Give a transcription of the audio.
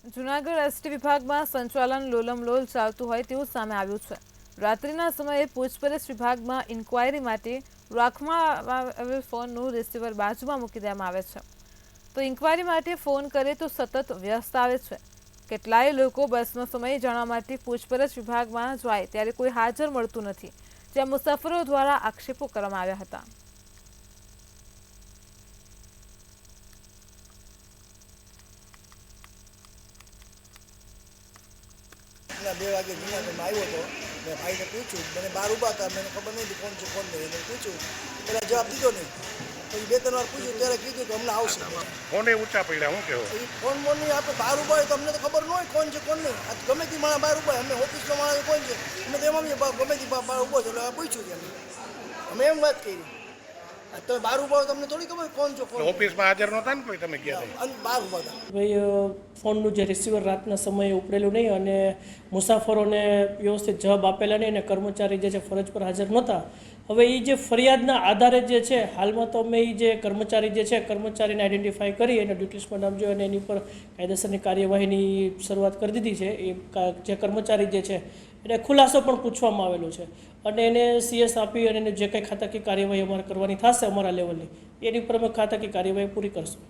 Junagadh ST વિભાગમાં સંચાલન લોલમલોલ ચાલતું હોય તેવું સામે આવ્યું છે। રાત્રિના સમયે પૂછપરછ વિભાગમાં ઇન્ક્વાયરી માટે રાખવામાં આવેલ ફોનનું રિસીવર બાજુમાં મૂકી દેવામાં આવે છે, તો ઇન્ક્વાયરી માટે ફોન કરે તો સતત વ્યસ્ત આવે છે। કેટલાય લોકો બસનો સમય જાણવા માટે પૂછપરછ વિભાગમાં જાય ત્યારે કોઈ હાજર મળતું નથી, જ્યાં મુસાફરો દ્વારા આક્ષેપો કરવામાં આવ્યા હતા। ના 2 વાગે જૂનાગઢમાં આવ્યો હતો, મેં ભાઈને પૂછ્યું, મને બહાર ઊભા હતા, મને ખબર નથી કોણ છે કોણ નહીં, એને પૂછ્યું, પહેલાં જવાબ દીધો નહીં, પછી 2-3 વાર પૂછ્યું ત્યારે કીધું કે હમણાં આવશે। ફોને ઊંચા પડ્યા, શું કહેવો? એ ફોન નહીં, આપણે બહાર ઊભા હોય તો અમને તો ખબર ન હોય કોણ છે કોણ નહીં, આ ગમે તે માણસ બહાર ઊભા હોય, અમે ઓફિસનો માણસ કોણ છે અમે તો એમાં ગમે તે બહાર ઊભો છે એટલે પૂછ્યું છે અમે એમ વાત કરી। તમે બહાર ઊભા હોય તમને થોડી ખબર કોણ છો કોણ? ઓફિસમાં હાજર નહોતા ને કોઈ? તમે ગયા હતા બહાર ઊભા હતા ભાઈ, ફોનનું જે રિસીવર રાતના સમયે ઉપડેલું નહીં અને મુસાફરોને વ્યવસ્થિત જવાબ આપેલા નહીં અને કર્મચારી જે છે ફરજ પર હાજર નહોતા। હવે એ જે ફરિયાદના આધારે જે છે હાલમાં તો અમે એ જે કર્મચારી જે છે કર્મચારીને આઈડેન્ટિફાઈ કરી અને ડ્યુટી લિસ્ટમાં નામ જોઈ અને એની પર કાયદેસરની કાર્યવાહીની શરૂઆત કરી દીધી છે। એ જે કર્મચારી જે છે એને ખુલાસો પણ પૂછવામાં આવેલો છે અને એને CS આપી અને એને જે કંઈ ખાતાકીય કાર્યવાહી અમારે કરવાની થશે અમારા લેવલની એની ઉપર અમે ખાતાકીય કાર્યવાહી પૂરી કરશું।